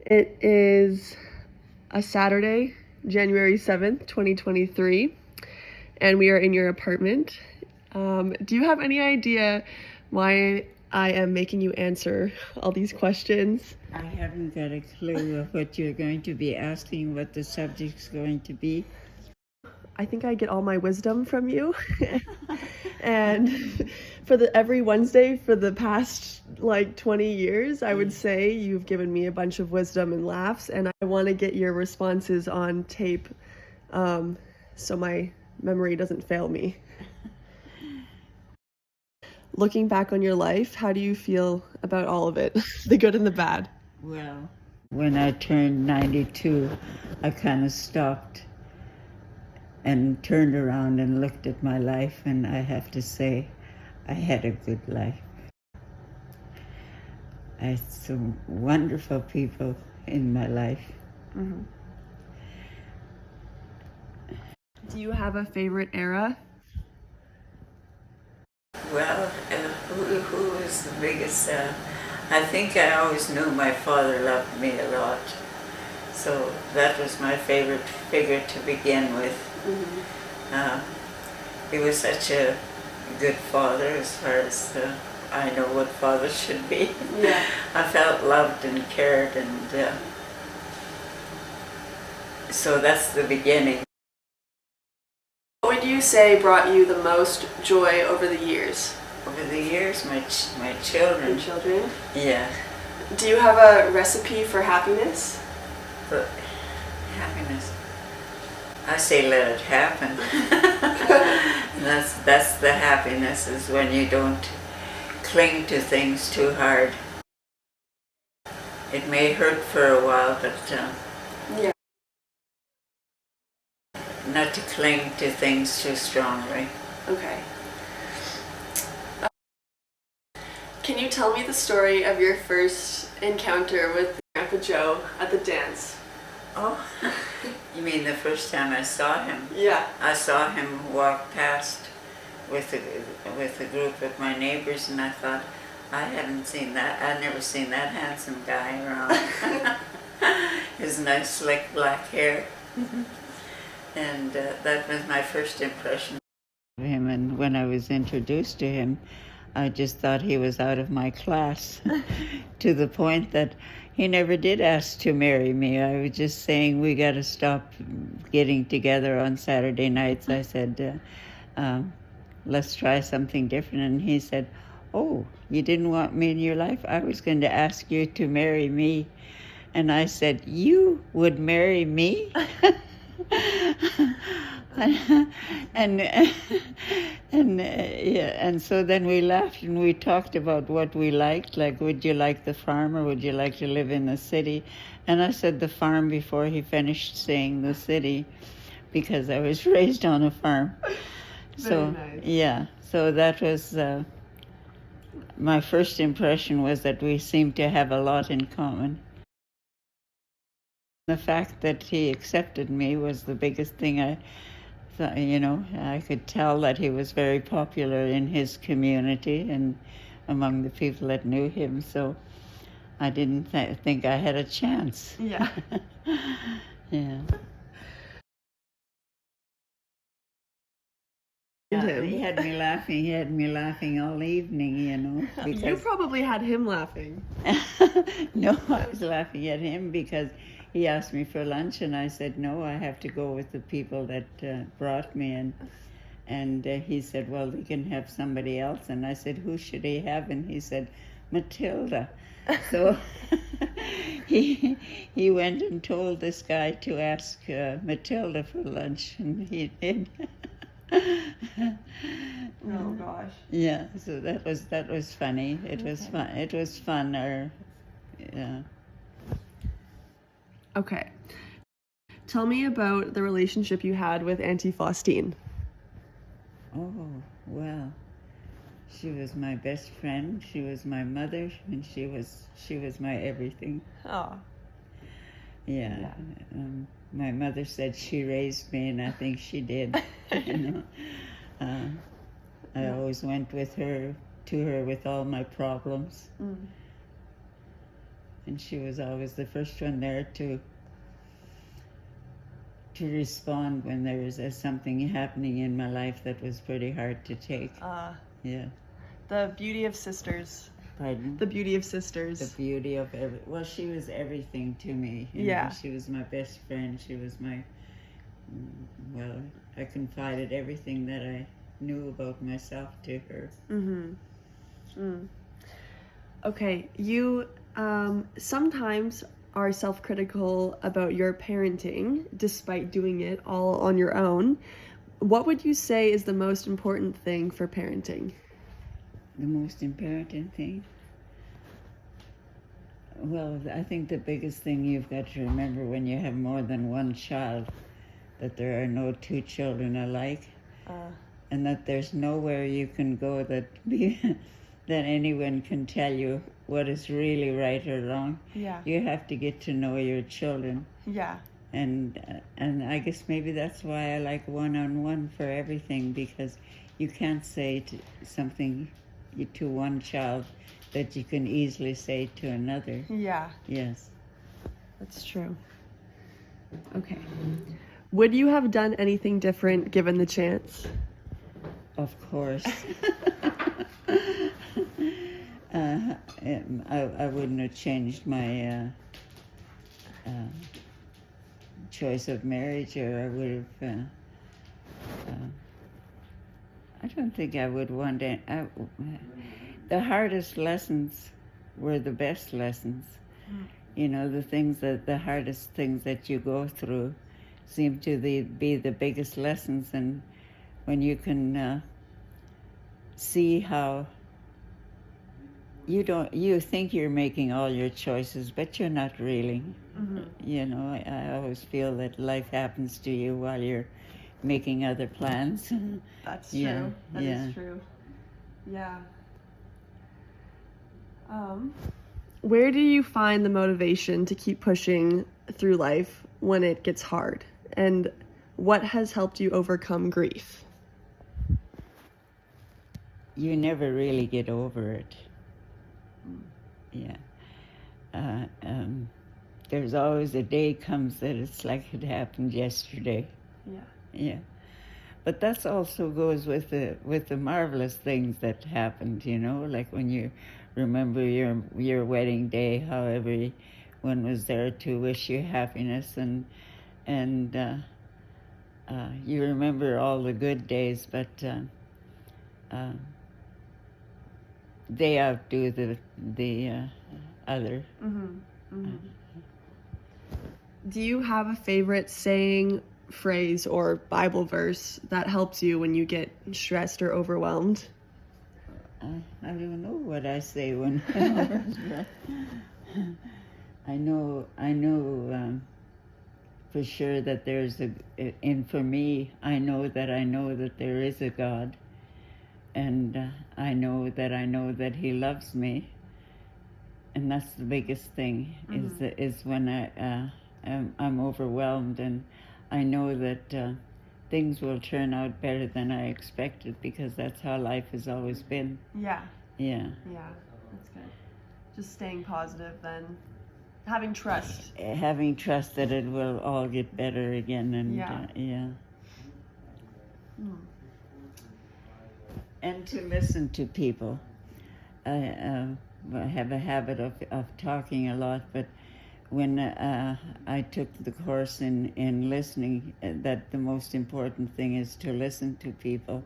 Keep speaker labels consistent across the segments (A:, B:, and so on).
A: It is a Saturday, January 7th, 2023, and we are in your apartment. Do you have any idea why I am making you answer all these questions?
B: I haven't got a clue of what you're going to be asking, what the subject's going to be.
A: I think I get all my wisdom from you. And for every Wednesday for the past like 20 years, I would say you've given me a bunch of wisdom and laughs, and I want to get your responses on tape, so my memory doesn't fail me. Looking back on your life, how do you feel about all of it, the good and the bad?
B: Well, when I turned 92, I kind of stopped and turned around and looked at my life, and I have to say, I had a good life. I had some wonderful people in my life.
A: Mm-hmm. Do you have a favorite era?
B: Well, who was the biggest? I think I always knew my father loved me a lot. So that was my favorite figure to begin with. He was such a good father as far as I know what fathers should be.
A: Yeah.
B: I felt loved and cared, and so that's the beginning.
A: What would you say brought you the most joy over the years?
B: Over the years, my children.
A: Your children?
B: Yeah.
A: Do you have a recipe for happiness?
B: But happiness. I say let it happen. That's the happiness, is when you don't cling to things too hard. It may hurt for a while, but
A: Yeah.
B: not to cling to things too strongly.
A: Okay. Can you tell me the story of your first encounter with Grandpa Joe at the dance?
B: Oh, you mean the first time I saw him?
A: Yeah.
B: I saw him walk past with a group of my neighbors, and I thought, I haven't seen that. I've never seen that handsome guy around. His nice slick black hair. And that was my first impression of him. And when I was introduced to him, I just thought he was out of my class, to the point that he never did ask to marry me. I was just saying, we got to stop getting together on Saturday nights. I said, let's try something different. And he said, oh, you didn't want me in your life? I was going to ask you to marry me. And I said, you would marry me? and so then we laughed and we talked about what we liked, like, would you like the farm or would you like to live in the city? And I said the farm before he finished saying the city, because I was raised on a farm. So
A: nice.
B: Yeah, so that was my first impression, was that we seemed to have a lot in common. The fact that he accepted me was the biggest thing. I thought, I could tell that he was very popular in his community and among the people that knew him, so I didn't think I had a chance.
A: Yeah.
B: Yeah.
A: Yeah.
B: He had me laughing. He had me laughing all evening,
A: You
B: because
A: probably had him laughing.
B: no, I was laughing at him because he asked me for lunch, and I said, no, I have to go with the people that brought me. And he said, well, we can have somebody else. And I said, who should he have? And he said, Matilda. So he went and told this guy to ask Matilda for lunch, and he did.
A: Oh gosh.
B: Yeah, so that was funny. It was fun. It was fun. Yeah.
A: Okay. Tell me about the relationship you had with Auntie Faustine.
B: Oh, well, she was my best friend. She was my mother, and she was my everything.
A: Oh.
B: Yeah. My mother said she raised me, and I think she did. I always went to her with all my problems. and she was always the first one there to respond when there was something happening in my life that was pretty hard to take. Yeah.
A: The beauty of sisters.
B: Pardon?
A: The beauty of sisters.
B: The beauty of well, she was everything to me. You know, she was my best friend. She was my, well, I confided everything that I knew about myself to her.
A: Okay, you sometimes are self-critical about your parenting despite doing it all on your own. What would you say is the most important thing for parenting?
B: The most important thing? Well, I think the biggest thing you've got to remember when you have more than one child, that there are no two children alike, and that there's nowhere you can go that anyone can tell you what is really right or wrong.
A: Yeah.
B: You have to get to know your children.
A: Yeah.
B: And I guess maybe that's why I like one-on-one for everything, because you can't say something to one child that you can easily say to another.
A: Yeah.
B: Yes.
A: That's true. Okay. Would you have done anything different given the chance?
B: Of course. I wouldn't have changed my choice of marriage, or I would have. I don't think I would want to. The hardest lessons were the best lessons. You know, the hardest things that you go through seem to be the biggest lessons, and when you can see how you think you're making all your choices, but you're not really. You know, I always feel that life happens to you while you're making other plans.
A: That's true.
B: Yeah,
A: That is true. Yeah. Where do you find the motivation to keep pushing through life when it gets hard? And what has helped you overcome grief?
B: You never really get over it. Yeah. There's always a day comes that it's like it happened yesterday.
A: Yeah.
B: Yeah. But that also goes with the marvelous things that happened, you know, like when you remember your wedding day, how everyone was there to wish you happiness, and you remember all the good days, but they outdo the other.
A: Do you have a favorite saying, phrase, or Bible verse that helps you when you get stressed or overwhelmed?
B: I don't know what I say when I know for sure that and for me, I know that there is a God, and I know that He loves me, and that's the biggest thing. Is when I'm overwhelmed, and I know that things will turn out better than I expected, because that's how life has always been.
A: Yeah.
B: Yeah.
A: Yeah, that's good. Just staying positive then. Having trust.
B: Having trust that it will all get better again, and yeah. And to listen to people. I have a habit of talking a lot, but when I took the course in listening, that the most important thing is to listen to people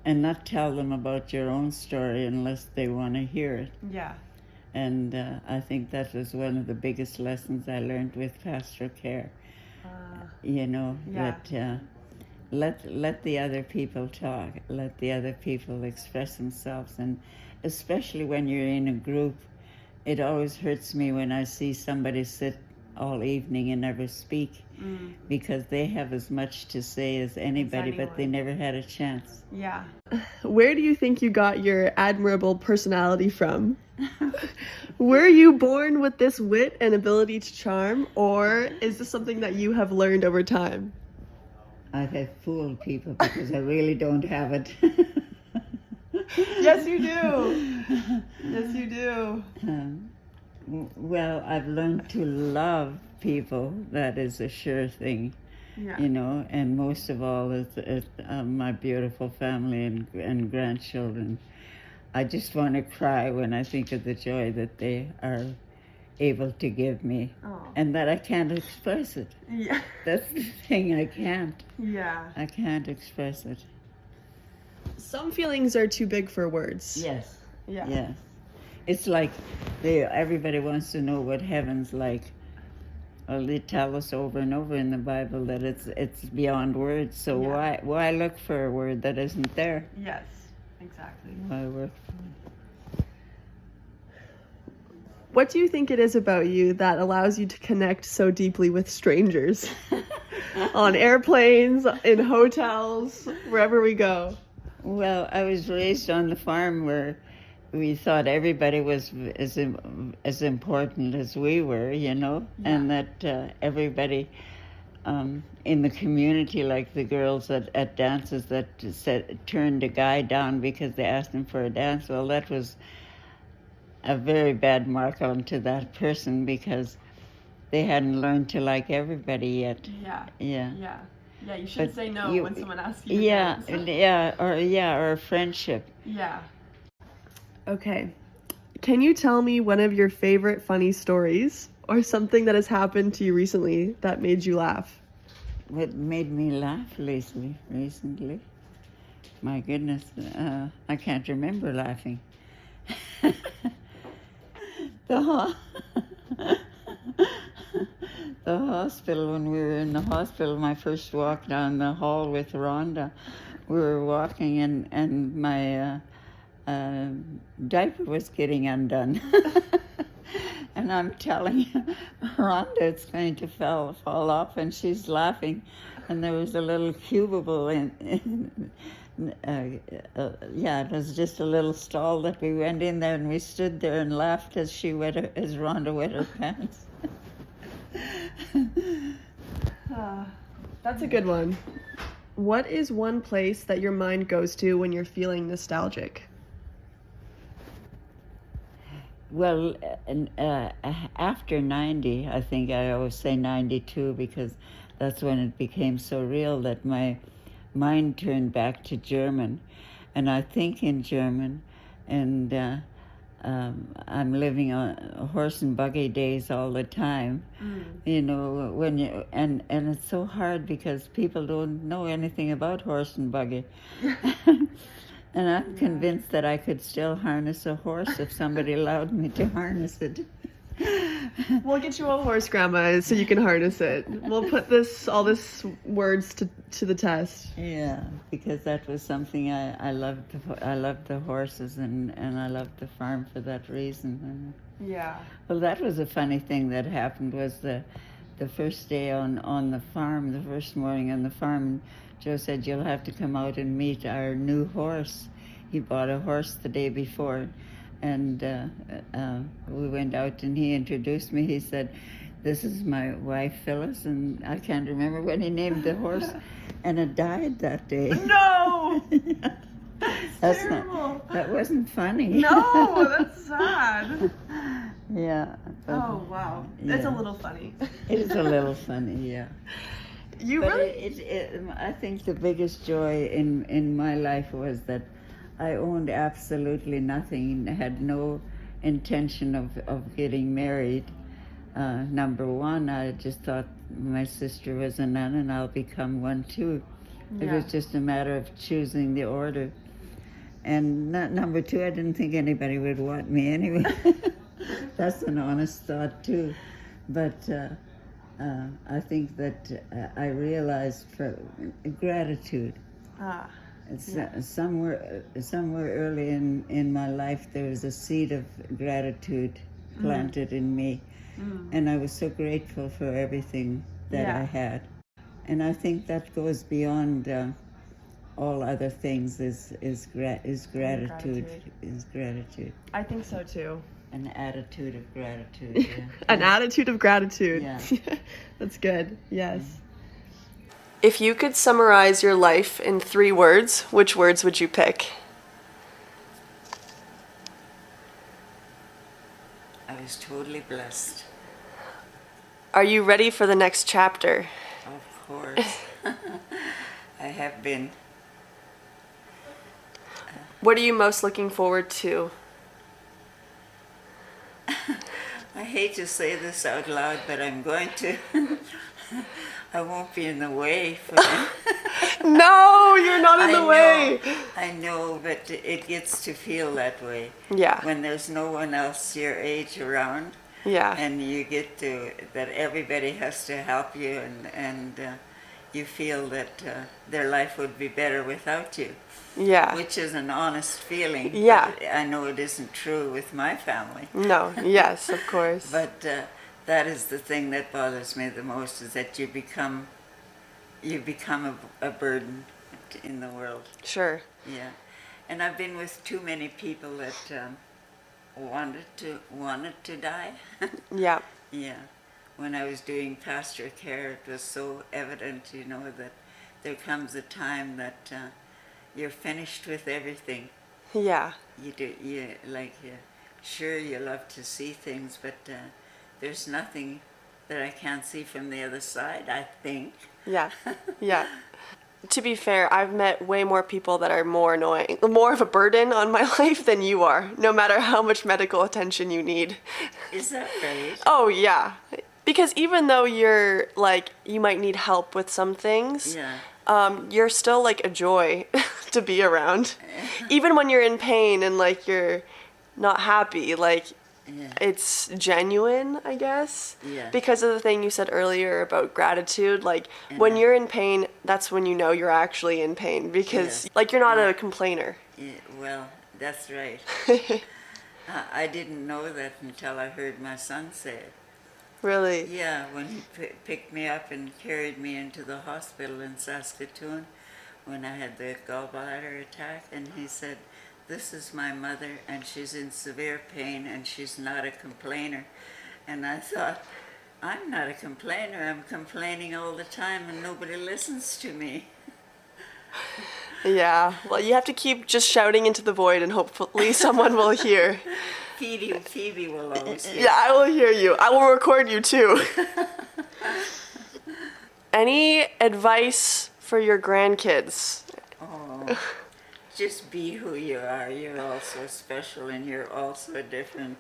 B: and not tell them about your own story unless they want to hear it.
A: Yeah.
B: And I think that was one of the biggest lessons I learned with pastoral care. You know, that let the other people talk, let the other people express themselves, and especially when you're in a group. It always hurts me when I see somebody sit all evening and never speak, because they have as much to say as anybody, but they never had a chance.
A: Yeah. Where do you think you got your admirable personality from? Were you born with this wit and ability to charm, or is this something that you have learned over time?
B: I've fooled people because I really don't have it.
A: Yes, you do. Yes, you do.
B: Well, I've learned to love people. That is a sure thing,
A: Yeah.
B: you know, and most of all is my beautiful family and grandchildren. I just want to cry when I think of the joy that they are able to give me,
A: Oh.
B: and that I can't express it.
A: Yeah.
B: That's the thing, I can't.
A: Yeah.
B: I can't express it.
A: Some feelings are too big for words.
B: Yes.
A: Yeah.
B: Yes. It's like everybody wants to know what heaven's like. Well, they tell us over and over in the Bible that it's beyond words. So
A: Yeah.
B: why look for a word that isn't there?
A: Yes, exactly.
B: Why work for it?
A: What do you think it is about you that allows you to connect so deeply with strangers? On airplanes, in hotels, wherever we go.
B: Well, I was raised on the farm where we thought everybody was as important as we were, you know,
A: Yeah.
B: and that everybody in the community, like the girls at dances that turned a guy down because they asked him for a dance. Well, that was a very bad mark onto that person because they hadn't learned to like everybody yet.
A: Yeah.
B: Yeah.
A: Yeah. Yeah, you shouldn't
B: But
A: say no
B: you-
A: when someone asks you to
B: Yeah,
A: dance.
B: or a friendship.
A: Yeah. Okay. Can you tell me one of your favorite funny stories or something that has happened to you recently that made you laugh?
B: What made me laugh recently? My goodness, I can't remember laughing. the ho- the hospital, when we were in the hospital, my first walk down the hall with Rhonda, we were walking and my diaper was getting undone. And I'm telling Rhonda it's going to fall off, and she's laughing. And there was a little cubicle it was just a little stall that we went in there, and we stood there and laughed as Rhonda wet her pants.
A: That's a good one. What is one place that your mind goes to when you're feeling nostalgic?
B: Well, after 90, I think I always say 92 because that's when it became so real that my mind turned back to German. And I think in German, and I'm living on horse and buggy days all the time. You know, and it's so hard because people don't know anything about horse and buggy. And I'm convinced that I could still harness a horse if somebody allowed me to harness it.
A: We'll get you a horse, Grandma, so you can harness it. We'll put all this words to the test.
B: Yeah, because that was something I loved. I loved the horses and I loved the farm for that reason.
A: Yeah.
B: Well, that was a funny thing that happened was the first day on the farm, the first morning on the farm, Joe said, "You'll have to come out and meet our new horse." He bought a horse the day before, and we went out and he introduced me. He said, "This is my wife, Phyllis," and I can't remember when he named the horse, and it died that day.
A: No!
B: That's
A: terrible.
B: That wasn't funny.
A: No, that's sad.
B: Yeah.
A: Oh, wow. It's a
B: Yeah.
A: little funny.
B: It is a little funny, yeah.
A: You
B: But
A: really...
B: I think the biggest joy in my life was that I owned absolutely nothing, had no intention of getting married. Number one, I just thought my sister was a nun and I'll become one too. It was just a matter of choosing the order. And number two, I didn't think anybody would want me anyway. That's an honest thought too. But I think that I realized for gratitude. Somewhere early in my life, there was a seed of gratitude planted in me. And I was so grateful for everything that I had. And I think that goes beyond all other things is gratitude. Is gratitude.
A: I think so too.
B: An attitude of gratitude. Yeah.
A: An attitude of gratitude.
B: Yeah.
A: That's good. Yes. If you could summarize your life in 3 words, which words would you pick?
B: I was totally blessed.
A: Are you ready for the next chapter?
B: Of course. I have been.
A: What are you most looking forward to?
B: I hate to say this out loud, but I'm going to. I won't be in the way for them.
A: No, you're not in the way.
B: I know, but it gets to feel that way.
A: Yeah.
B: When there's no one else your age around,
A: Yeah.
B: and you get to, that everybody has to help you, and you feel that their life would be better without you.
A: Yeah.
B: Which is an honest feeling.
A: Yeah.
B: But I know it isn't true with my family.
A: No. Yes, of course.
B: But that is the thing that bothers me the most, is that you become a burden in the world.
A: Sure.
B: Yeah, and I've been with too many people that wanted to die.
A: Yeah.
B: Yeah, when I was doing pastor care, it was so evident, that there comes a time that you're finished with everything.
A: Yeah.
B: Sure, you love to see things, but there's nothing that I can't see from the other side, I think.
A: Yeah. Yeah. To be fair, I've met way more people that are more annoying, more of a burden on my life than you are, no matter how much medical attention you need.
B: Is that right?
A: Oh, yeah. Because even though you're, you might need help with some things,
B: Yeah.
A: you're still, a joy to be around. Even when you're in pain and, you're not happy,
B: Yeah.
A: it's genuine, I guess.
B: Yeah.
A: Because of the thing you said earlier about gratitude, when you're in pain, that's when you know you're actually in pain because, you're not a complainer.
B: Yeah, well, that's right. I didn't know that until I heard my son say it.
A: Really?
B: Yeah, when he picked me up and carried me into the hospital in Saskatoon when I had the gallbladder attack, and he said, "This is my mother, and she's in severe pain, and she's not a complainer." And I thought, I'm not a complainer. I'm complaining all the time, and nobody listens to me.
A: Yeah. Well, you have to keep just shouting into the void, and hopefully someone will hear.
B: Phoebe will always hear.
A: Yeah, I will hear you. I will record you too. Any advice for your grandkids?
B: Oh, just be who you are. You're all so special, and you're all so different.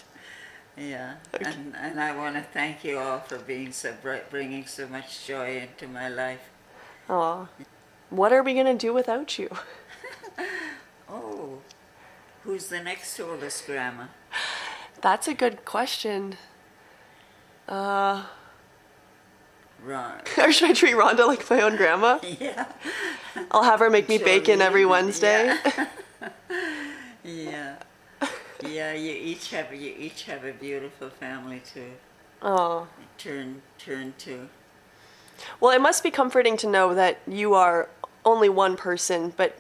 B: Yeah,
A: Okay.
B: and I want to thank you all for being so bright, bringing so much joy into my life.
A: Aw. What are we going to do without you?
B: Oh, who's the next oldest grandma?
A: That's a good question.
B: Ron.
A: Or should I treat Rhonda like my own grandma?
B: Yeah.
A: I'll have her make me bacon every
B: Jolene,
A: Wednesday.
B: Yeah. Yeah, you each have a beautiful family to
A: Oh.
B: turn to.
A: Well, it must be comforting to know that you are only one person, but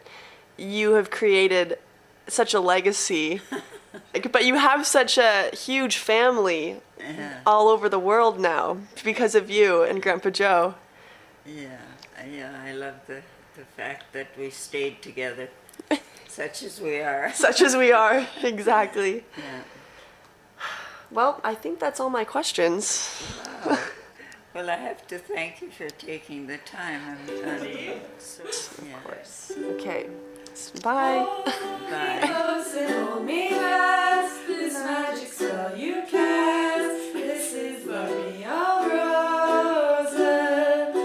A: you have created such a legacy. But you have such a huge family
B: Yeah.
A: all over the world now because of you and Grandpa Joe.
B: Yeah, I love the fact that we stayed together, such as we are.
A: Such as we are, exactly.
B: Yeah.
A: Well, I think that's all my questions.
B: Wow. Well, I have to thank you for taking the time.
A: Okay, bye.
B: Bye.
C: Hold me fast, this magic spell you cast. This is love beyond roses.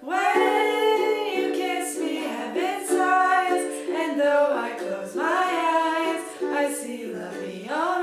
C: When you kiss me, heaven sighs, and though I close my eyes, I see love beyond.